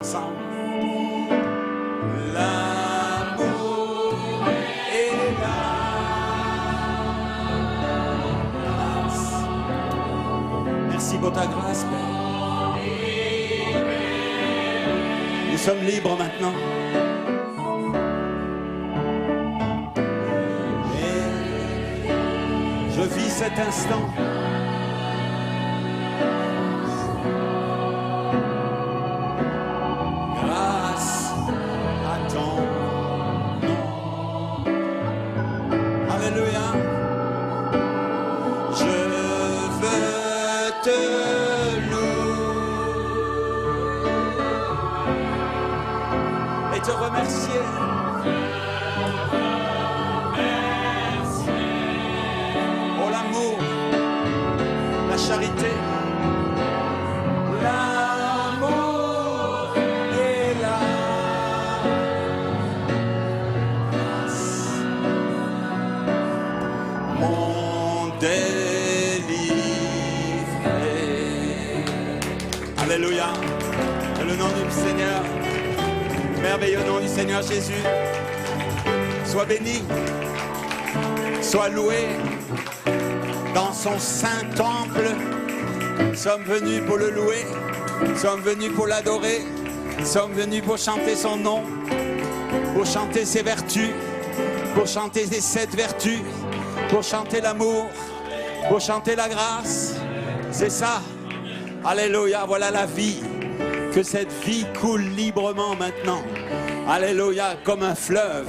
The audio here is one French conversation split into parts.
Ensemble. L'amour est là. Merci pour ta grâce, Père. Nous sommes libres maintenant. Et je vis cet instant. Te remercier. Oh, l'amour, la charité, l'amour est là. Mon délivré. Alléluia. Dans le nom du Seigneur. Merveilleux nom du Seigneur Jésus. Sois béni, sois loué dans son saint temple. Nous sommes venus pour le louer, nous sommes venus pour l'adorer, nous sommes venus pour chanter son nom, pour chanter ses vertus, pour chanter les 7 vertus, pour chanter l'amour, pour chanter la grâce. C'est ça. Alléluia, voilà la vie. Que cette vie coule librement maintenant. Alléluia, comme un fleuve.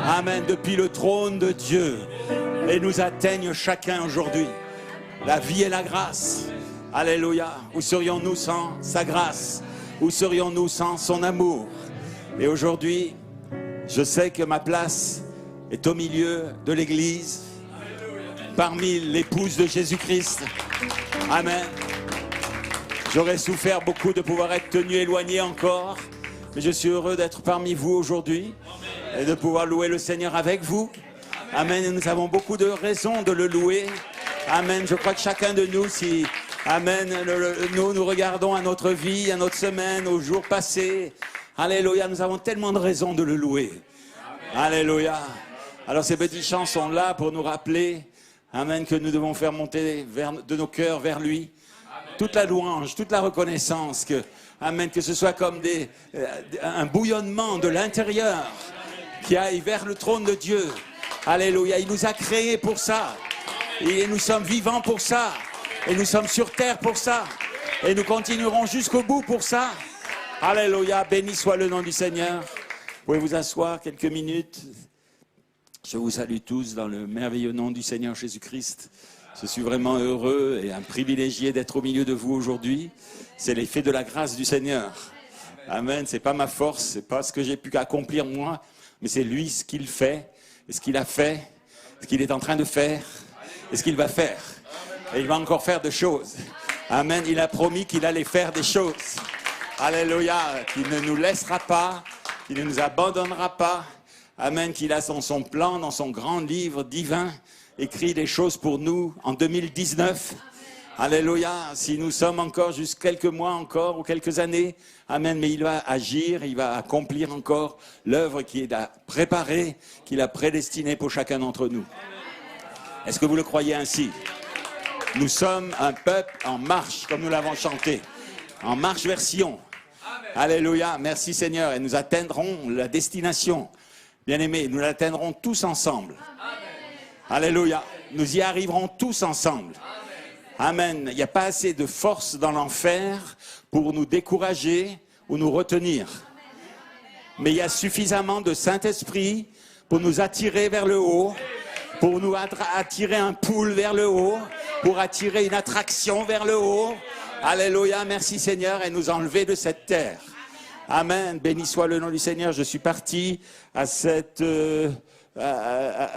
Amen, depuis le trône de Dieu. Et nous atteigne chacun aujourd'hui. La vie et la grâce. Alléluia. Où serions-nous sans sa grâce? Où serions-nous sans son amour? Et aujourd'hui, je sais que ma place est au milieu de l'Église, parmi l'épouse de Jésus-Christ. Amen. J'aurais souffert beaucoup de pouvoir être tenu éloigné encore, mais je suis heureux d'être parmi vous aujourd'hui et de pouvoir louer le Seigneur avec vous. Amen. Et nous avons beaucoup de raisons de le louer. Amen. Je crois que chacun de nous, si Amen, nous regardons à notre vie, à notre semaine, aux jours passés. Alléluia. Nous avons tellement de raisons de le louer. Alléluia. Alors ces petits chants sont là pour nous rappeler, Amen, que nous devons faire monter de nos cœurs vers lui. Toute la louange, toute la reconnaissance, Amen, que ce soit comme un bouillonnement de l'intérieur qui aille vers le trône de Dieu. Alléluia, il nous a créés pour ça. Et nous sommes vivants pour ça. Et nous sommes sur terre pour ça. Et nous continuerons jusqu'au bout pour ça. Alléluia, béni soit le nom du Seigneur. Vous pouvez vous asseoir quelques minutes. Je vous salue tous dans le merveilleux nom du Seigneur Jésus-Christ. Je suis vraiment heureux et un privilégié d'être au milieu de vous aujourd'hui. C'est l'effet de la grâce du Seigneur. Amen. C'est pas ma force, c'est pas ce que j'ai pu accomplir moi, mais c'est lui ce qu'il fait, et ce qu'il a fait, ce qu'il est en train de faire, et ce qu'il va faire. Et il va encore faire des choses. Amen. Il a promis qu'il allait faire des choses. Alléluia. Qu'il ne nous laissera pas, qu'il ne nous abandonnera pas. Amen. Qu'il a son plan dans son grand livre divin. Écrit des choses pour nous en 2019. Alléluia. Si nous sommes encore juste quelques mois encore ou quelques années. Amen. Mais il va agir, il va accomplir encore l'œuvre qu'il a préparée, qu'il a prédestinée pour chacun d'entre nous. Est-ce que vous le croyez ainsi? Nous sommes un peuple en marche, comme nous l'avons chanté. En marche vers Sion. Alléluia. Merci Seigneur. Et nous atteindrons la destination. Bien-aimés, nous l'atteindrons tous ensemble. Alléluia. Nous y arriverons tous ensemble. Amen. Il n'y a pas assez de force dans l'enfer pour nous décourager ou nous retenir. Mais il y a suffisamment de Saint-Esprit pour nous attirer vers le haut, pour nous attirer un pull vers le haut, pour attirer une attraction vers le haut. Alléluia. Merci Seigneur et nous enlever de cette terre. Amen. Béni soit le nom du Seigneur. Je suis parti à cette...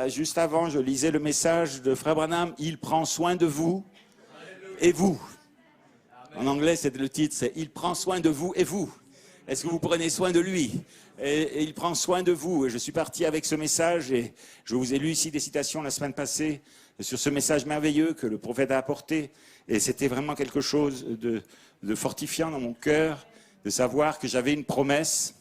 juste avant, je lisais le message de Frère Branham. Il prend soin de vous et vous. En anglais, c'est le titre, c'est Il prend soin de vous et vous. Est-ce que vous prenez soin de lui? Et il prend soin de vous. Et je suis parti avec ce message et je vous ai lu ici des citations la semaine passée sur ce message merveilleux que le prophète a apporté. Et c'était vraiment quelque chose de fortifiant dans mon cœur. de savoir que j'avais une promesse.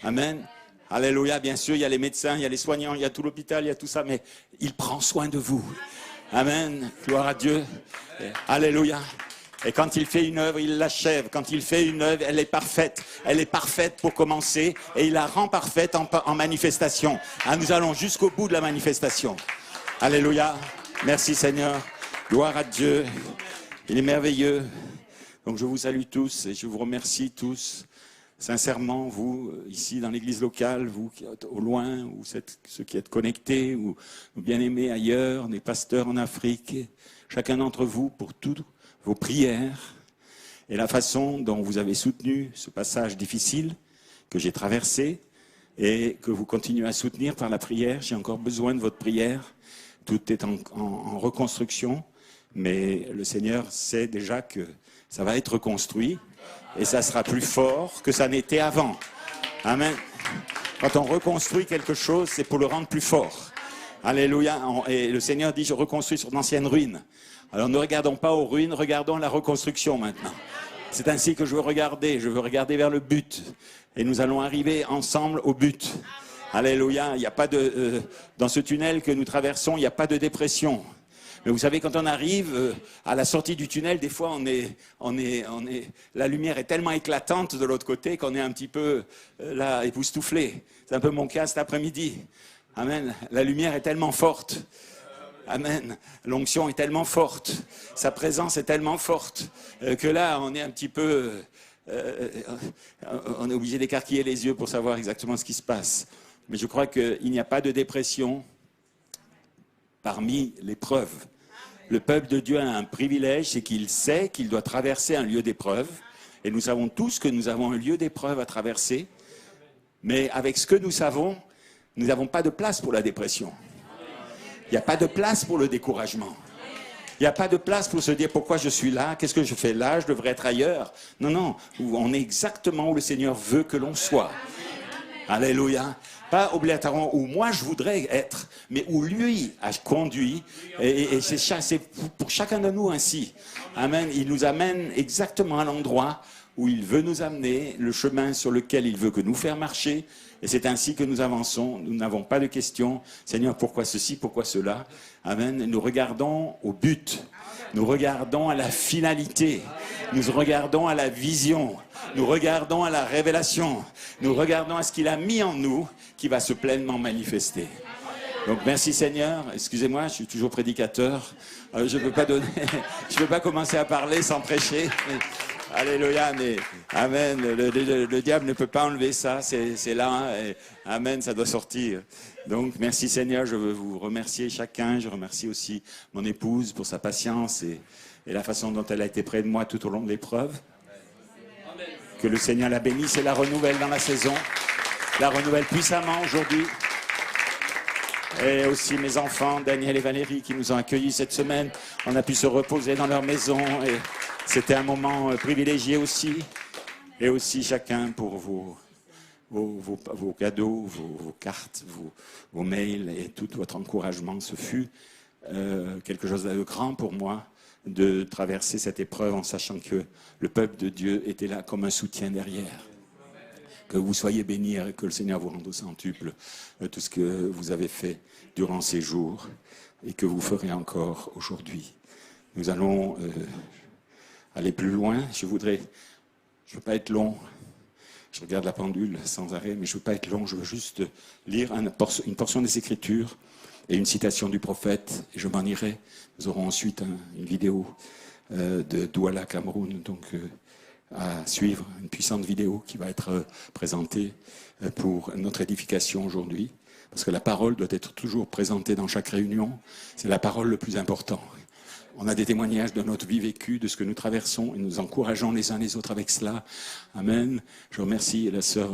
Amen. Alléluia, bien sûr, il y a les médecins, il y a les soignants, il y a tout l'hôpital, il y a tout ça, mais il prend soin de vous. Amen. Gloire à Dieu. Alléluia. Et quand il fait une œuvre, il l'achève. Quand il fait une œuvre, elle est parfaite. Elle est parfaite pour commencer et il la rend parfaite en manifestation. Ah, nous allons jusqu'au bout de la manifestation. Alléluia. Merci Seigneur. Gloire à Dieu. Il est merveilleux. Donc je vous salue tous et je vous remercie tous. Sincèrement, vous, ici dans l'église locale, vous qui êtes au loin, ou ceux qui êtes connectés, ou bien-aimés ailleurs, des pasteurs en Afrique, chacun d'entre vous pour toutes vos prières et la façon dont vous avez soutenu ce passage difficile que j'ai traversé et que vous continuez à soutenir par la prière. J'ai encore besoin de votre prière. Tout est en reconstruction, mais le Seigneur sait déjà que ça va être reconstruit. Et ça sera plus fort que ça n'était avant. Amen. Quand on reconstruit quelque chose, c'est pour le rendre plus fort. Alléluia. Et le Seigneur dit, je reconstruis sur d'anciennes ruines. Alors ne regardons pas aux ruines, regardons la reconstruction maintenant. C'est ainsi que je veux regarder. Je veux regarder vers le but. Et nous allons arriver ensemble au but. Alléluia. Il n'y a pas dans ce tunnel que nous traversons, il n'y a pas de dépression. Mais vous savez, quand on arrive à la sortie du tunnel, des fois, la lumière est tellement éclatante de l'autre côté qu'on est un petit peu là, époustouflé. C'est un peu mon cas cet après-midi. Amen. La lumière est tellement forte. Amen. L'onction est tellement forte. Sa présence est tellement forte que là, on est un petit peu... on est obligé d'écarquiller les yeux pour savoir exactement ce qui se passe. Mais je crois qu'il n'y a pas de dépression parmi l'épreuve. Le peuple de Dieu a un privilège, c'est qu'il sait qu'il doit traverser un lieu d'épreuve. Et nous savons tous que nous avons un lieu d'épreuve à traverser. Mais avec ce que nous savons, nous n'avons pas de place pour la dépression. Il n'y a pas de place pour le découragement. Il n'y a pas de place pour se dire pourquoi je suis là, qu'est-ce que je fais là, je devrais être ailleurs. Non, non, on est exactement où le Seigneur veut que l'on soit. Alléluia. Pas obligatoirement où moi je voudrais être, mais où lui a conduit. Et c'est pour chacun de nous ainsi. Amen. Il nous amène exactement à l'endroit où il veut nous amener, le chemin sur lequel il veut que nous faire marcher. Et c'est ainsi que nous avançons. Nous n'avons pas de questions. Seigneur, pourquoi ceci, pourquoi cela? Amen. Nous regardons au but. Nous regardons à la finalité. Nous regardons à la vision. Nous regardons à la révélation. Nous regardons à ce qu'il a mis en nous qui va se pleinement manifester. Donc merci Seigneur. Excusez-moi, je suis toujours prédicateur. Je ne peux pas commencer à parler sans prêcher. Alléluia, mais amen. Le diable ne peut pas enlever ça. C'est là. Hein, et, amen, ça doit sortir. Donc merci Seigneur. Je veux vous remercier chacun. Je remercie aussi mon épouse pour sa patience et la façon dont elle a été près de moi tout au long de l'épreuve. Que le Seigneur la bénisse et la renouvelle dans la saison. La renouvelle puissamment aujourd'hui. Et aussi mes enfants, Daniel et Valérie, qui nous ont accueillis cette semaine. On a pu se reposer dans leur maison et c'était un moment privilégié aussi. Et aussi chacun pour vos cadeaux, vos cartes, vos mails et tout votre encouragement. Ce fut quelque chose de grand pour moi de traverser cette épreuve en sachant que le peuple de Dieu était là comme un soutien derrière. Que vous soyez bénis et que le Seigneur vous rende au centuple tout ce que vous avez fait durant ces jours et que vous ferez encore aujourd'hui. Nous allons aller plus loin. Je ne veux pas être long. Je regarde la pendule sans arrêt, mais je ne veux pas être long. Je veux juste lire une portion des Écritures et une citation du prophète, et je m'en irai. Nous aurons ensuite une vidéo de Douala, Cameroun, donc à suivre, une puissante vidéo qui va être présentée pour notre édification aujourd'hui. Parce que la parole doit être toujours présentée dans chaque réunion. C'est la parole le plus important. On a des témoignages de notre vie vécue, de ce que nous traversons, et nous encourageons les uns les autres avec cela. Amen. Je remercie la sœur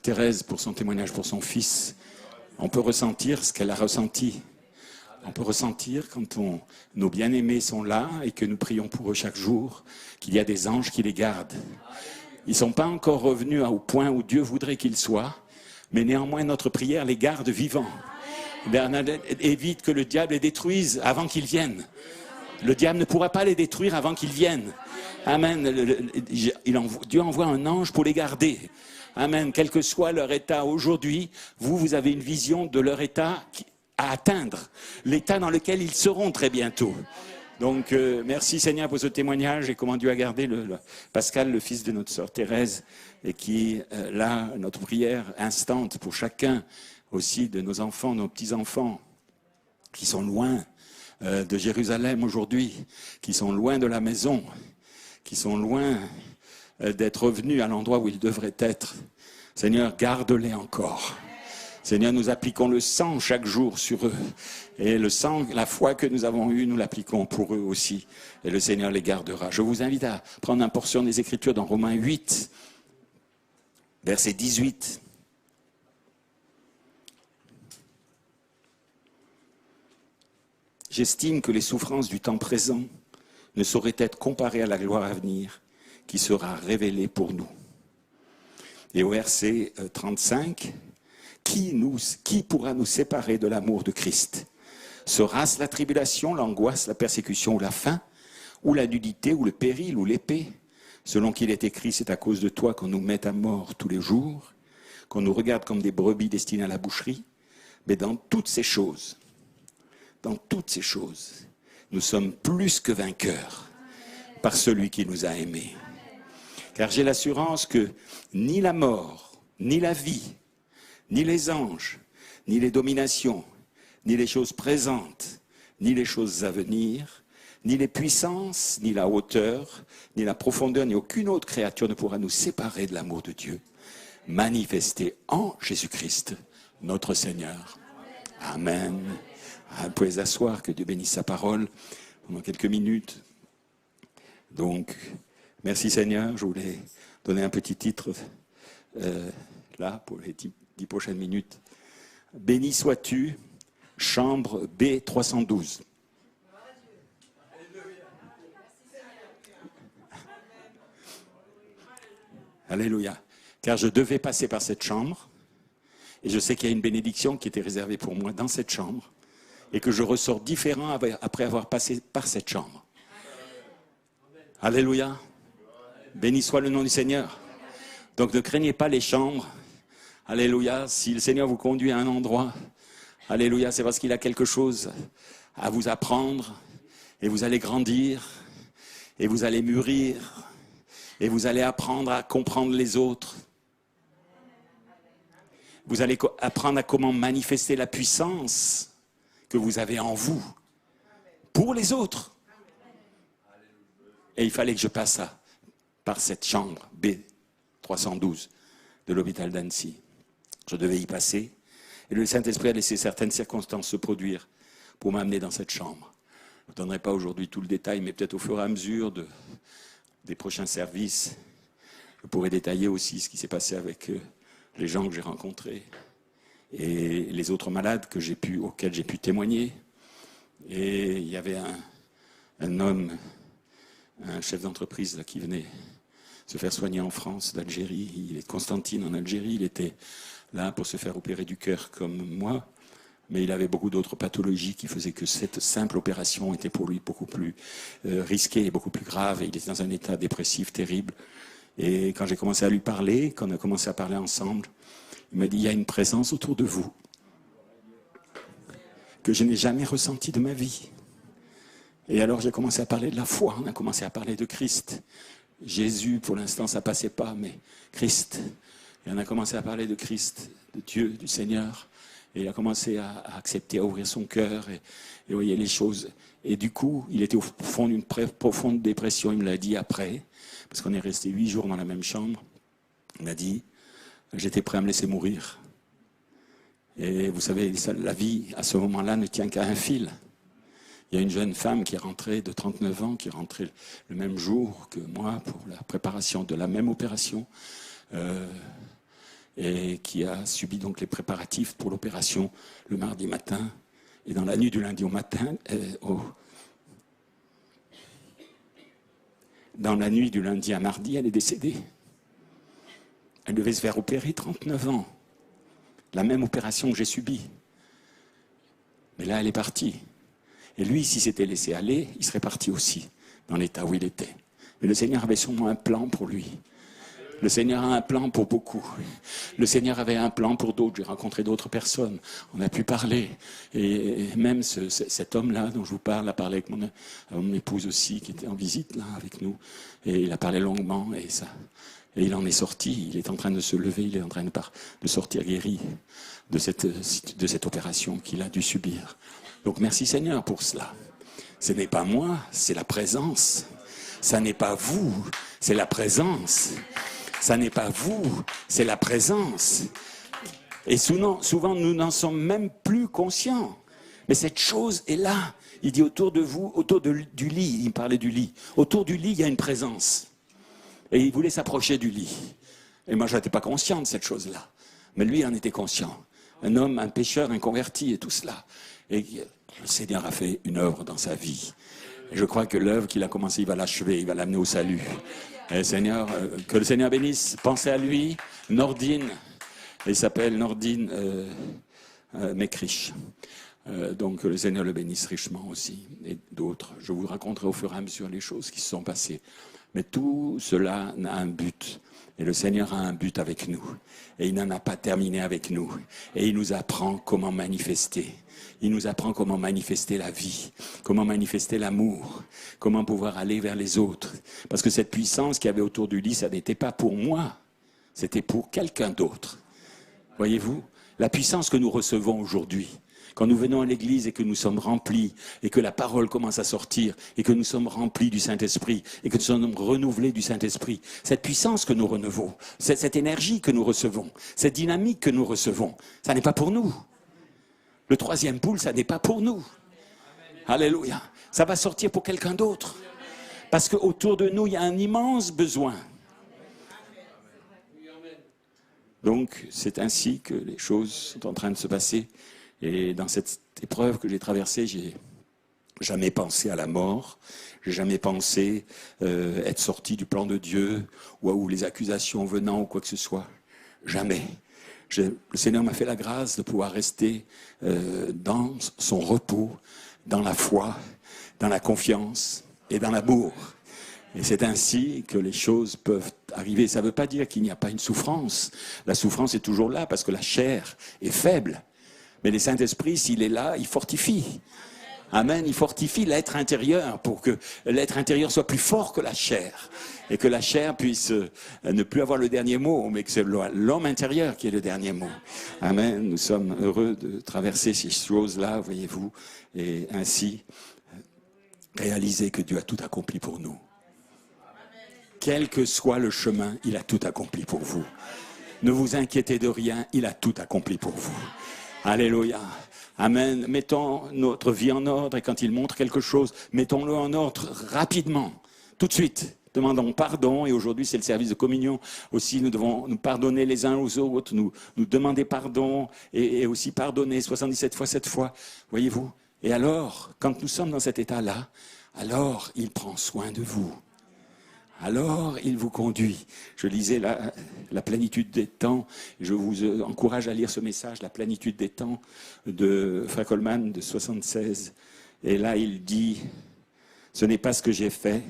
Thérèse pour son témoignage pour son fils. On peut ressentir ce qu'elle a ressenti. On peut ressentir quand nos bien-aimés sont là et que nous prions pour eux chaque jour, qu'il y a des anges qui les gardent. Ils ne sont pas encore revenus au point où Dieu voudrait qu'ils soient, mais néanmoins notre prière les garde vivants. Bernadette évite que le diable les détruise avant qu'ils viennent. Le diable ne pourra pas les détruire avant qu'ils viennent. Amen. Dieu envoie un ange pour les garder. Amen. Quel que soit leur état aujourd'hui, vous avez une vision de leur état à atteindre, l'état dans lequel ils seront très bientôt. Donc, merci Seigneur pour ce témoignage et comment Dieu a gardé Pascal, le fils de notre sœur Thérèse, et qui, là, notre prière instante pour chacun aussi de nos enfants, nos petits-enfants, qui sont loin de Jérusalem aujourd'hui, qui sont loin de la maison, qui sont loin d'être revenus à l'endroit où ils devraient être. Seigneur, garde-les encore. Seigneur, nous appliquons le sang chaque jour sur eux. Et le sang, la foi que nous avons eue, nous l'appliquons pour eux aussi. Et le Seigneur les gardera. Je vous invite à prendre une portion des Écritures dans Romains 8, verset 18. J'estime que les souffrances du temps présent ne sauraient être comparées à la gloire à venir qui sera révélée pour nous. Et au verset 35, qui pourra nous séparer de l'amour de Christ? Sera-ce la tribulation, l'angoisse, la persécution ou la faim, ou la nudité, ou le péril, ou l'épée? Selon qu'il est écrit, c'est à cause de toi qu'on nous met à mort tous les jours, qu'on nous regarde comme des brebis destinées à la boucherie. Mais dans toutes ces choses, nous sommes plus que vainqueurs par celui qui nous a aimés. Car j'ai l'assurance que ni la mort, ni la vie, ni les anges, ni les dominations, ni les choses présentes, ni les choses à venir, ni les puissances, ni la hauteur, ni la profondeur, ni aucune autre créature ne pourra nous séparer de l'amour de Dieu, manifesté en Jésus-Christ, notre Seigneur. Amen. Vous pouvez vous asseoir, que Dieu bénisse sa parole pendant quelques minutes. Donc, merci Seigneur, je voulais donner un petit titre là pour les 10 prochaines minutes. Béni sois-tu, chambre B312. Alléluia. Car je devais passer par cette chambre, et je sais qu'il y a une bénédiction qui était réservée pour moi dans cette chambre, et que je ressors différent après avoir passé par cette chambre. Alléluia. Béni soit le nom du Seigneur. Donc ne craignez pas les chambres. Alléluia. Si le Seigneur vous conduit à un endroit, alléluia, c'est parce qu'il a quelque chose à vous apprendre, et vous allez grandir, et vous allez mûrir, et vous allez apprendre à comprendre les autres. Vous allez apprendre à comment manifester la puissance que vous avez en vous pour les autres. Et il fallait que je passe par cette chambre B312 de l'hôpital d'Annecy. Je devais y passer. Et le Saint-Esprit a laissé certaines circonstances se produire pour m'amener dans cette chambre. Je ne donnerai pas aujourd'hui tout le détail, mais peut-être au fur et à mesure des prochains services, je pourrai détailler aussi ce qui s'est passé avec les gens que j'ai rencontrés et les autres malades auxquels j'ai pu témoigner. Et il y avait un homme, un chef d'entreprise là, qui venait se faire soigner en France, d'Algérie. Il est de Constantine en Algérie. Il était là pour se faire opérer du cœur comme moi. Mais il avait beaucoup d'autres pathologies qui faisaient que cette simple opération était pour lui beaucoup plus risquée et beaucoup plus grave. Et il était dans un état dépressif terrible. Et quand j'ai commencé à lui parler, quand on a commencé à parler ensemble, il m'a dit, il y a une présence autour de vous que je n'ai jamais ressentie de ma vie. Et alors j'ai commencé à parler de la foi, on a commencé à parler de Christ. Jésus, pour l'instant, ça ne passait pas, mais Christ. Et on a commencé à parler de Christ, de Dieu, du Seigneur. Et il a commencé à accepter, à ouvrir son cœur, et vous voyez les choses. Et du coup, il était au fond d'une profonde dépression, il me l'a dit après, parce qu'on est resté 8 jours dans la même chambre. Il m'a dit, j'étais prêt à me laisser mourir. Et vous savez, la vie, à ce moment-là, ne tient qu'à un fil. Il y a une jeune femme qui est rentrée de 39 ans, qui est rentrée le même jour que moi pour la préparation de la même opération, et qui a subi donc les préparatifs pour l'opération le mardi matin. Et dans la nuit du lundi au matin, dans la nuit du lundi à mardi, elle est décédée. Elle devait se faire opérer, 39 ans. La même opération que j'ai subie. Mais là, elle est partie. Et lui, s'il s'était laissé aller, il serait parti aussi, dans l'état où il était. Mais le Seigneur avait sûrement un plan pour lui. Le Seigneur a un plan pour beaucoup. Le Seigneur avait un plan pour d'autres. J'ai rencontré d'autres personnes. On a pu parler. Et même cet homme-là dont je vous parle a parlé avec mon épouse aussi, qui était en visite là avec nous. Et il a parlé longuement. Et il en est sorti. Il est en train de se lever. Il est en train de sortir guéri de cette opération qu'il a dû subir. Donc merci Seigneur pour cela. Ce n'est pas moi, c'est la présence. Ça n'est pas vous, c'est la présence. Ça n'est pas vous, c'est la présence. Et souvent, nous n'en sommes même plus conscients. Mais cette chose est là. Il dit autour de vous, du lit, il parlait du lit. Autour du lit, il y a une présence. Et il voulait s'approcher du lit. Et moi, je n'étais pas conscient de cette chose-là. Mais lui, il en était conscient. Un homme, un pécheur, un converti et tout cela. Et le Seigneur a fait une œuvre dans sa vie. Et je crois que l'œuvre qu'il a commencé, il va l'achever, il va l'amener au salut. Et Seigneur, que le Seigneur bénisse. Pensez à lui, Nordine. Il s'appelle Nordine Mekrich. Donc que le Seigneur le bénisse richement aussi. Et d'autres. Je vous raconterai au fur et à mesure les choses qui se sont passées. Mais tout cela a un but. Et le Seigneur a un but avec nous. Et il n'en a pas terminé avec nous. Et il nous apprend comment manifester. Il nous apprend comment manifester la vie, comment manifester l'amour, comment pouvoir aller vers les autres. Parce que cette puissance qu'il y avait autour du lit, ça n'était pas pour moi, c'était pour quelqu'un d'autre. Voyez-vous, la puissance que nous recevons aujourd'hui, quand nous venons à l'église et que nous sommes remplis, et que la parole commence à sortir, et que nous sommes remplis du Saint-Esprit, et que nous sommes renouvelés du Saint-Esprit, cette puissance que nous renouvelons, cette énergie que nous recevons, cette dynamique que nous recevons, ça n'est pas pour nous. Le troisième poule, ça n'est pas pour nous. Alléluia. Ça va sortir pour quelqu'un d'autre. Parce qu'autour de nous, il y a un immense besoin. Donc, c'est ainsi que les choses sont en train de se passer. Et dans cette épreuve que j'ai traversée, j'ai jamais pensé à la mort. J'ai jamais pensé être sorti du plan de Dieu ou les accusations venant ou quoi que ce soit. Jamais. Le Seigneur m'a fait la grâce de pouvoir rester dans son repos, dans la foi, dans la confiance et dans l'amour. Et c'est ainsi que les choses peuvent arriver. Ça ne veut pas dire qu'il n'y a pas une souffrance. La souffrance est toujours là parce que la chair est faible. Mais le Saint-Esprit, s'il est là, il fortifie. Amen, il fortifie l'être intérieur pour que l'être intérieur soit plus fort que la chair. Et que la chair puisse ne plus avoir le dernier mot, mais que c'est l'homme intérieur qui est le dernier mot. Amen, nous sommes heureux de traverser ces choses-là, voyez-vous, et ainsi réaliser que Dieu a tout accompli pour nous. Quel que soit le chemin, il a tout accompli pour vous. Ne vous inquiétez de rien, il a tout accompli pour vous. Alléluia. Amen. Mettons notre vie en ordre et quand il montre quelque chose, mettons-le en ordre rapidement, tout de suite. Demandons pardon et aujourd'hui c'est le service de communion aussi, nous devons nous pardonner les uns aux autres, nous demander pardon et aussi pardonner 77 fois 7 fois, voyez-vous. Et alors, quand nous sommes dans cet état-là, alors il prend soin de vous. Alors il vous conduit. Je lisais la plénitude des temps. Je vous encourage à lire ce message, la plénitude des temps de Frère Coleman de 76. Et là il dit, ce n'est pas ce que j'ai fait,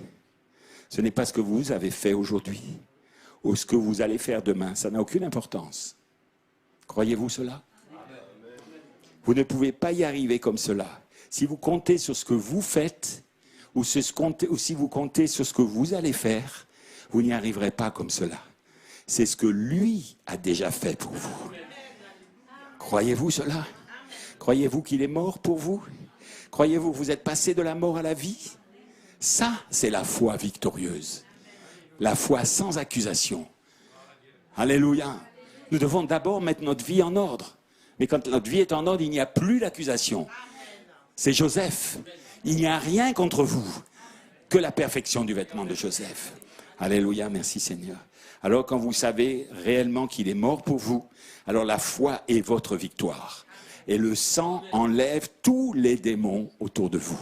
ce n'est pas ce que vous avez fait aujourd'hui, ou ce que vous allez faire demain. Ça n'a aucune importance. Croyez-vous cela? Vous ne pouvez pas y arriver comme cela. Si vous comptez sur ce que vous faites, ou si vous comptez sur ce que vous allez faire, vous n'y arriverez pas comme cela. C'est ce que lui a déjà fait pour vous. Croyez-vous cela? Croyez-vous qu'il est mort pour vous? Croyez-vous que vous êtes passé de la mort à la vie? Ça, c'est la foi victorieuse. La foi sans accusation. Alléluia. Nous devons d'abord mettre notre vie en ordre. Mais quand notre vie est en ordre, il n'y a plus d'accusation. C'est Joseph. Il n'y a rien contre vous que la perfection du vêtement de Joseph. Alléluia, merci Seigneur. Alors quand vous savez réellement qu'il est mort pour vous, alors la foi est votre victoire. Et le sang enlève tous les démons autour de vous.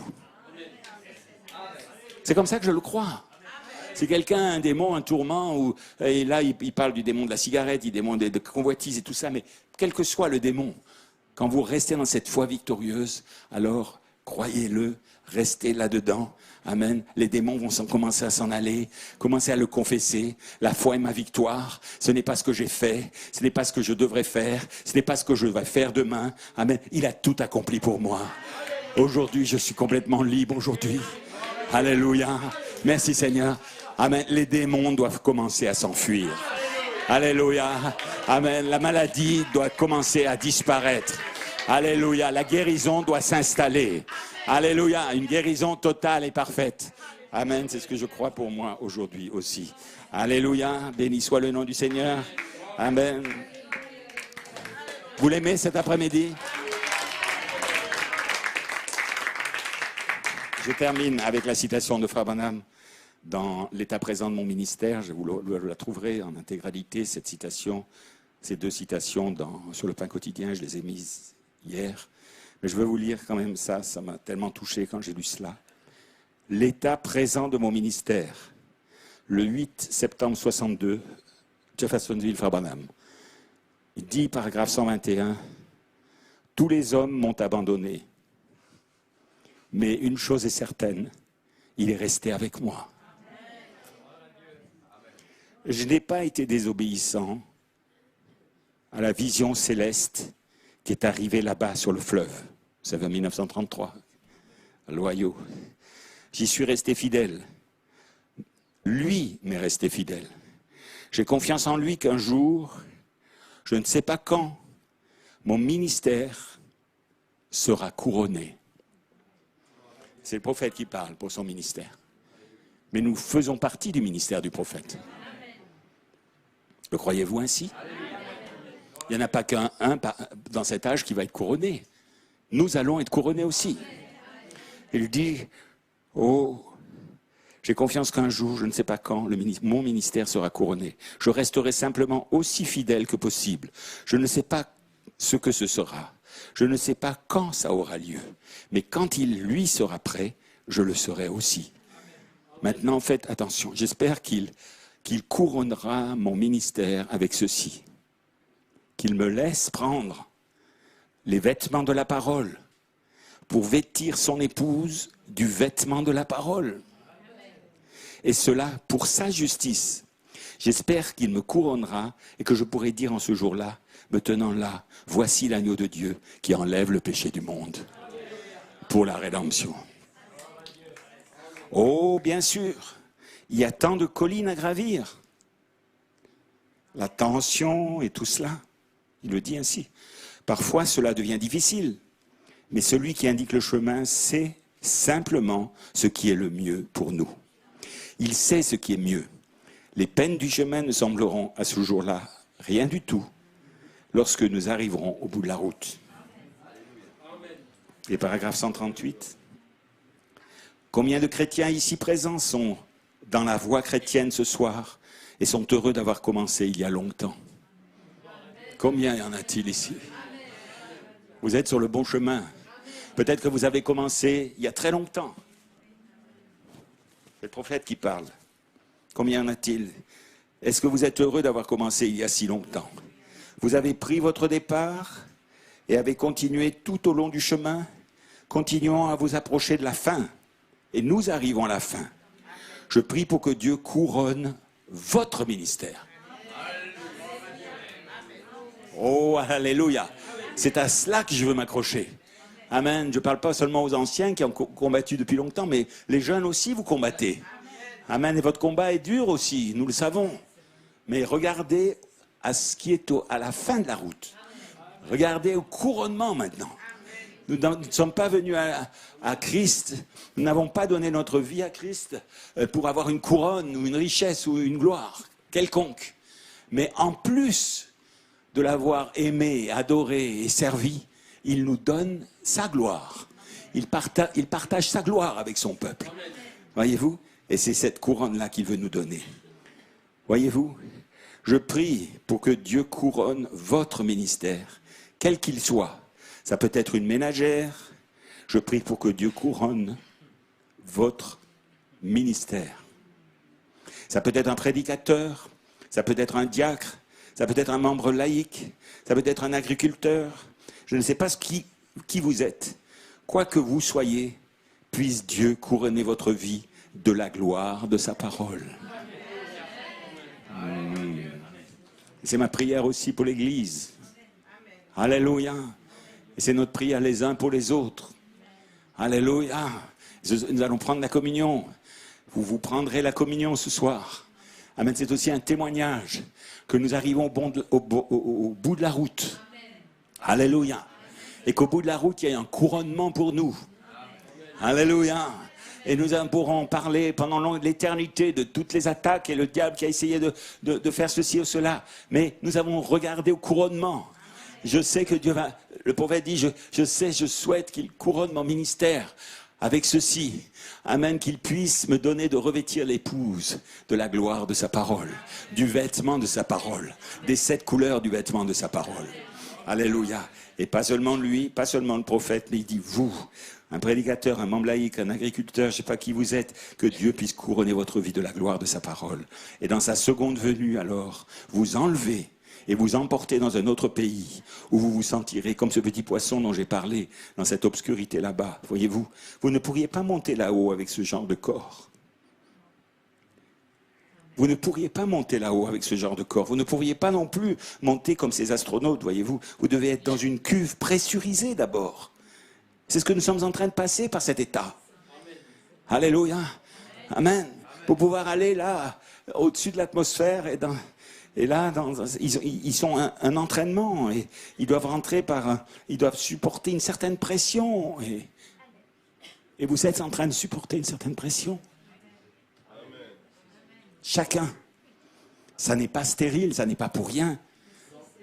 C'est comme ça que je le crois. Si quelqu'un a un démon, un tourment, et là il parle du démon de la cigarette, du démon de convoitise et tout ça, mais quel que soit le démon, quand vous restez dans cette foi victorieuse, alors croyez-le, restez là-dedans, Amen. Les démons vont commencer à s'en aller, commencer à le confesser. La foi est ma victoire. Ce n'est pas ce que j'ai fait, ce n'est pas ce que je devrais faire, ce n'est pas ce que je vais faire demain. Amen. Il a tout accompli pour moi. Aujourd'hui, je suis complètement libre aujourd'hui. Alléluia. Merci Seigneur. Amen. Les démons doivent commencer à s'enfuir. Alléluia. Amen. La maladie doit commencer à disparaître. Alléluia. La guérison doit s'installer. Alléluia. Une guérison totale et parfaite. Amen. C'est ce que je crois pour moi aujourd'hui aussi. Alléluia. Béni soit le nom du Seigneur. Amen. Vous l'aimez cet après-midi? Je termine avec la citation de Frère Branham dans l'état présent de mon ministère. Vous la trouverez en intégralité, cette citation, ces deux citations sur le pain quotidien. Je les ai mises hier. Mais je veux vous lire quand même ça m'a tellement touché quand j'ai lu cela. L'état présent de mon ministère, le 8 septembre 62, Jeffersonville, Frère Branham. Il dit, paragraphe 121, « Tous les hommes m'ont abandonné, mais une chose est certaine, il est resté avec moi. Je n'ai pas été désobéissant à la vision céleste qui est arrivée là-bas sur le fleuve. Vous savez, en 1933, à l'Ohio. J'y suis resté fidèle. Lui m'est resté fidèle. J'ai confiance en lui qu'un jour, je ne sais pas quand, mon ministère sera couronné. C'est le prophète qui parle pour son ministère. Mais nous faisons partie du ministère du prophète. Le croyez-vous ainsi? Il n'y en a pas qu'un dans cet âge qui va être couronné. Nous allons être couronnés aussi. Il dit, oh, j'ai confiance qu'un jour, je ne sais pas quand, mon ministère sera couronné. Je resterai simplement aussi fidèle que possible. Je ne sais pas ce que ce sera. Je ne sais pas quand ça aura lieu. Mais quand il, lui, sera prêt, je le serai aussi. Maintenant, faites attention. J'espère qu'il couronnera mon ministère avec ceci. Qu'il me laisse prendre les vêtements de la parole pour vêtir son épouse du vêtement de la parole. Et cela pour sa justice. J'espère qu'il me couronnera et que je pourrai dire en ce jour-là, me tenant là, voici l'agneau de Dieu qui enlève le péché du monde pour la rédemption. Oh, bien sûr, il y a tant de collines à gravir. La tension et tout cela, il le dit ainsi. Parfois, cela devient difficile, mais celui qui indique le chemin sait simplement ce qui est le mieux pour nous. Il sait ce qui est mieux. Les peines du chemin ne sembleront à ce jour-là rien du tout lorsque nous arriverons au bout de la route. Et paragraphe 138. Combien de chrétiens ici présents sont dans la voie chrétienne ce soir et sont heureux d'avoir commencé il y a longtemps? Combien y en a-t-il ici? Vous êtes sur le bon chemin. Peut-être que vous avez commencé il y a très longtemps. C'est le prophète qui parle. Combien y en a-t-il? Est-ce que vous êtes heureux d'avoir commencé il y a si longtemps? Vous avez pris votre départ et avez continué tout au long du chemin. Continuons à vous approcher de la fin. Et nous arrivons à la fin. Je prie pour que Dieu couronne votre ministère. Oh, alléluia. C'est à cela que je veux m'accrocher. Amen. Je ne parle pas seulement aux anciens qui ont combattu depuis longtemps, mais les jeunes aussi, vous combattez. Amen. Et votre combat est dur aussi, nous le savons. Mais regardez à ce qui est à la fin de la route. Regardez au couronnement maintenant. Nous ne sommes pas venus à Christ, nous n'avons pas donné notre vie à Christ pour avoir une couronne ou une richesse ou une gloire quelconque. Mais en plus de l'avoir aimé, adoré et servi, il nous donne sa gloire. Il partage sa gloire avec son peuple. Voyez-vous? Et c'est cette couronne-là qu'il veut nous donner. Voyez-vous? Je prie pour que Dieu couronne votre ministère, quel qu'il soit. Ça peut être une ménagère. Je prie pour que Dieu couronne votre ministère. Ça peut être un prédicateur, ça peut être un diacre, ça peut être un membre laïque, ça peut être un agriculteur. Je ne sais pas qui vous êtes. Quoi que vous soyez, puisse Dieu couronner votre vie de la gloire de sa parole. C'est ma prière aussi pour l'Église. Alléluia. Et c'est notre prière les uns pour les autres. Alléluia. Nous allons prendre la communion. Vous prendrez la communion ce soir. Amen. C'est aussi un témoignage que nous arrivons au bout de la route. Alléluia. Et qu'au bout de la route, il y a un couronnement pour nous. Alléluia. Et nous pourrons parler pendant l'éternité de toutes les attaques et le diable qui a essayé de faire ceci ou cela. Mais nous avons regardé au couronnement. Je sais que Dieu va... Le prophète dit, je souhaite qu'il couronne mon ministère avec ceci. Amen, qu'il puisse me donner de revêtir l'épouse de la gloire de sa parole, du vêtement de sa parole, des 7 couleurs du vêtement de sa parole. Alléluia. Et pas seulement lui, pas seulement le prophète, mais il dit vous, un prédicateur, un membre laïque, un agriculteur, je ne sais pas qui vous êtes, que Dieu puisse couronner votre vie de la gloire de sa parole. Et dans sa seconde venue, alors, vous enlevez et vous emportez dans un autre pays où vous vous sentirez comme ce petit poisson dont j'ai parlé, dans cette obscurité là-bas. Voyez-vous, vous ne pourriez pas monter là-haut avec ce genre de corps. Vous ne pourriez pas monter là-haut avec ce genre de corps. Vous ne pourriez pas non plus monter comme ces astronautes, voyez-vous. Vous devez être dans une cuve pressurisée d'abord. C'est ce que nous sommes en train de passer par cet état. Alléluia. Amen. Pour pouvoir aller là, au-dessus de l'atmosphère et là, ils sont un entraînement et ils doivent rentrer ils doivent supporter une certaine pression et vous êtes en train de supporter une certaine pression. Chacun. Ça n'est pas stérile, ça n'est pas pour rien.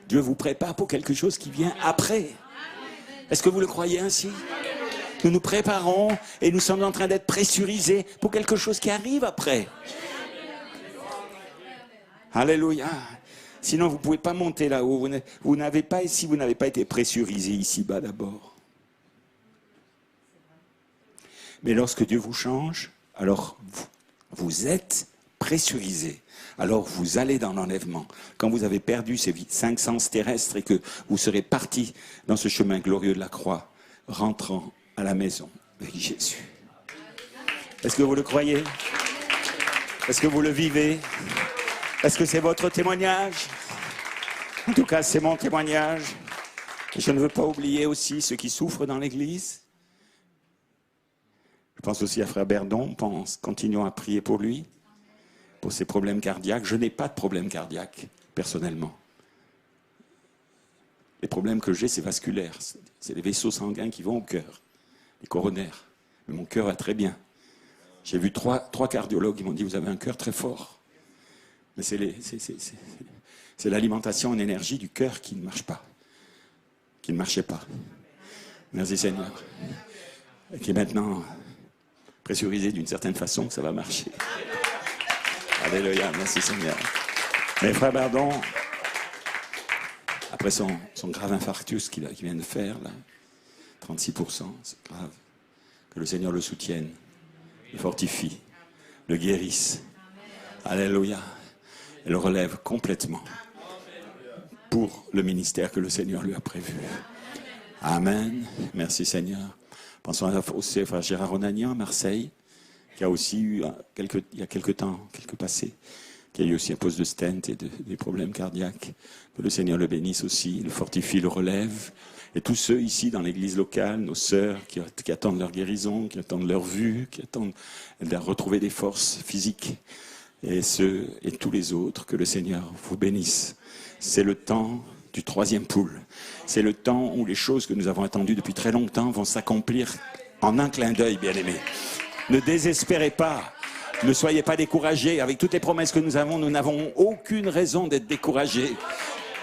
Dieu vous prépare pour quelque chose qui vient après. Est-ce que vous le croyez ainsi? Nous nous préparons et nous sommes en train d'être pressurisés pour quelque chose qui arrive après. Alléluia. Sinon, vous ne pouvez pas monter là-haut. Vous n'avez pas été pressurisé ici-bas d'abord. Mais lorsque Dieu vous change, alors vous êtes pressurisé. Alors vous allez dans l'enlèvement. Quand vous avez perdu ces 5 sens terrestres et que vous serez parti dans ce chemin glorieux de la croix, rentrant à la maison avec Jésus. Est-ce que vous le croyez? Est-ce que vous le vivez? Est-ce que c'est votre témoignage? En tout cas, c'est mon témoignage. Et je ne veux pas oublier aussi ceux qui souffrent dans l'Église. Je pense aussi à Frère Berdon. Continuons à prier pour lui, pour ses problèmes cardiaques. Je n'ai pas de problème cardiaque, personnellement. Les problèmes que j'ai, c'est vasculaire. C'est les vaisseaux sanguins qui vont au cœur, les coronaires. Mais mon cœur va très bien. J'ai vu trois cardiologues qui m'ont dit « Vous avez un cœur très fort ». Mais c'est l'alimentation en énergie du cœur qui ne marche pas, qui ne marchait pas. Merci Seigneur. Et qui est maintenant pressurisé d'une certaine façon que ça va marcher. Alléluia, merci Seigneur. Mais frère Bardon, après son grave infarctus qu'il vient de faire, là, 36%, c'est grave. Que le Seigneur le soutienne, le fortifie, le guérisse. Alléluia. Et le relève complètement pour le ministère que le Seigneur lui a prévu. Amen. Merci Seigneur. Pensons aussi à frère Gérard Onagnan à Marseille, qui a aussi eu, il y a quelques temps, passé, qui a eu aussi un poste de stent et des problèmes cardiaques. Que le Seigneur le bénisse aussi, le fortifie, le relève. Et tous ceux ici dans l'église locale, nos sœurs qui attendent leur guérison, qui attendent leur vue, qui attendent de retrouver des forces physiques. Et tous les autres, que le Seigneur vous bénisse. C'est le temps du 3e poule. C'est le temps où les choses que nous avons attendues depuis très longtemps vont s'accomplir en un clin d'œil, bien-aimés. Ne désespérez pas. Ne soyez pas découragés. Avec toutes les promesses que nous n'avons aucune raison d'être découragés.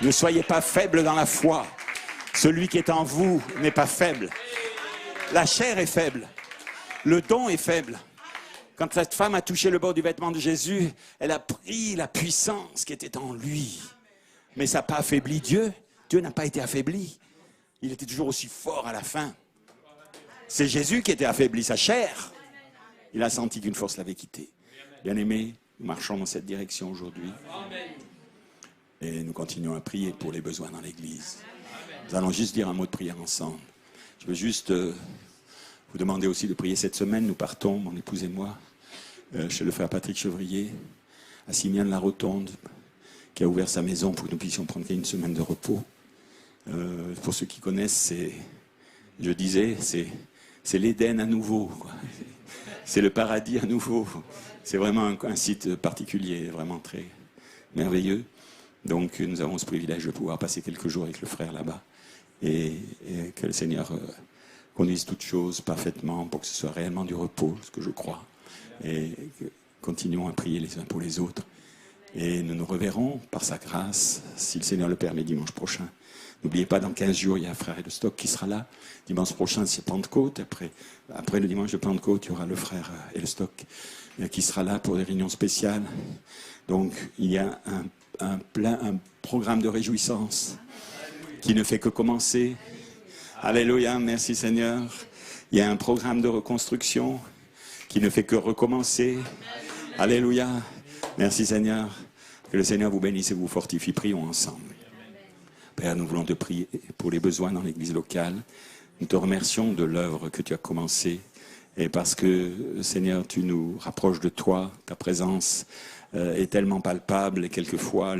Ne soyez pas faibles dans la foi. Celui qui est en vous n'est pas faible. La chair est faible. Le don est faible. Quand cette femme a touché le bord du vêtement de Jésus, elle a pris la puissance qui était en lui. Mais ça n'a pas affaibli Dieu. Dieu n'a pas été affaibli. Il était toujours aussi fort à la fin. C'est Jésus qui était affaibli, sa chair. Il a senti qu'une force l'avait quitté. Bien-aimés, nous marchons dans cette direction aujourd'hui. Et nous continuons à prier pour les besoins dans l'Église. Nous allons juste dire un mot de prière ensemble. Je veux juste vous vous demander aussi de prier cette semaine. Nous partons, mon épouse et moi, chez le frère Patrick Chevrier, à Simian-la-Rotonde, qui a ouvert sa maison pour que nous puissions prendre une semaine de repos. Pour ceux qui connaissent, je disais, c'est l'Éden à nouveau, quoi. C'est le paradis à nouveau. C'est vraiment un site particulier, vraiment très merveilleux. Donc nous avons ce privilège de pouvoir passer quelques jours avec le frère là-bas et que le Seigneur conduise toutes choses parfaitement pour que ce soit réellement du repos, ce que je crois. Et continuons à prier les uns pour les autres. Et nous nous reverrons par sa grâce, si le Seigneur le permet, dimanche prochain. N'oubliez pas, dans 15 jours, il y a un frère Edelstock qui sera là. Dimanche prochain, c'est Pentecôte. Après le dimanche de Pentecôte, il y aura le frère Edelstock qui sera là pour des réunions spéciales. Donc, il y a un programme de réjouissance qui ne fait que commencer. Alléluia, merci Seigneur. Il y a un programme de reconstruction qui ne fait que recommencer. Alléluia, merci Seigneur. Que le Seigneur vous bénisse et vous fortifie. Prions ensemble. Père, nous voulons te prier pour les besoins dans l'église locale. Nous te remercions de l'œuvre que tu as commencée. Et parce que, Seigneur, tu nous rapproches de toi, ta présence est tellement palpable et quelquefois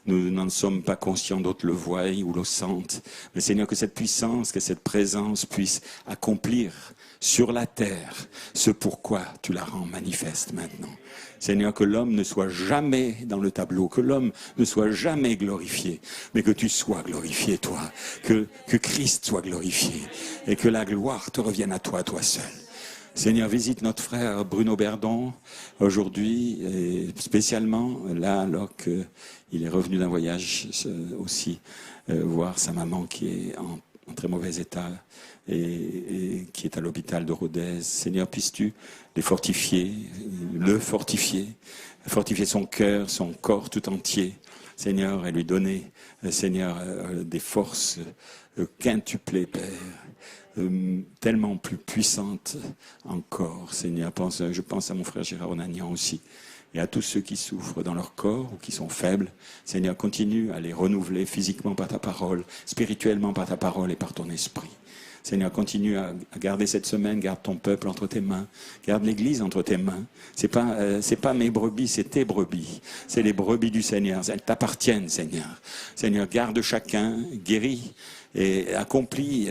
nous n'en sommes pas conscients, d'autres le voient ou le sentent. Mais Seigneur, que cette puissance, que cette présence puisse accomplir sur la terre ce pourquoi tu la rends manifeste maintenant. Seigneur, que l'homme ne soit jamais dans le tableau, que l'homme ne soit jamais glorifié, mais que tu sois glorifié, toi, que Christ soit glorifié et que la gloire te revienne à toi seul. Seigneur, visite notre frère Bruno Berdon aujourd'hui, et spécialement là, alors qu'il est revenu d'un voyage aussi, voir sa maman qui est en très mauvais état et qui est à l'hôpital de Rodez. Seigneur, puisses-tu le fortifier son cœur, son corps tout entier, Seigneur, et lui donner, Seigneur, des forces quintuplées, Père. Tellement plus puissante encore, Seigneur. Je pense à mon frère Gérard Onagnan aussi, et à tous ceux qui souffrent dans leur corps ou qui sont faibles. Seigneur, continue à les renouveler physiquement par ta parole, spirituellement par ta parole et par ton esprit. Seigneur, continue à garder cette semaine, garde ton peuple entre tes mains, garde l'Église entre tes mains. C'est pas mes brebis, c'est tes brebis. C'est les brebis du Seigneur, elles t'appartiennent, Seigneur. Seigneur, garde chacun, guéris et accomplis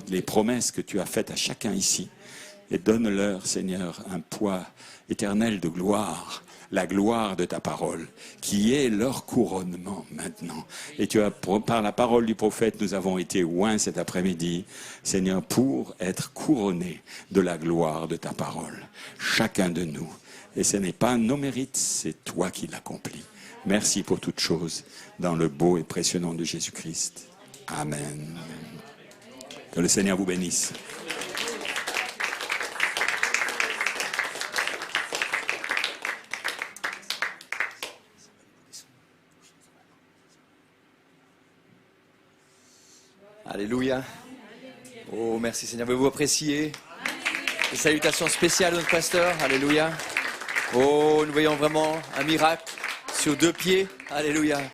les promesses que tu as faites à chacun ici. Et donne-leur, Seigneur, un poids éternel de gloire, la gloire de ta parole, qui est leur couronnement maintenant. Et par la parole du prophète, nous avons été oints cet après-midi, Seigneur, pour être couronnés de la gloire de ta parole. Chacun de nous. Et ce n'est pas nos mérites, c'est toi qui l'accomplis. Merci pour toutes choses, dans le beau et précieux nom de Jésus-Christ. Amen. Que le Seigneur vous bénisse. Alléluia. Oh, merci Seigneur. Vous appréciez les salutations spéciales de notre pasteur. Alléluia. Oh, nous voyons vraiment un miracle sur 2 pieds. Alléluia.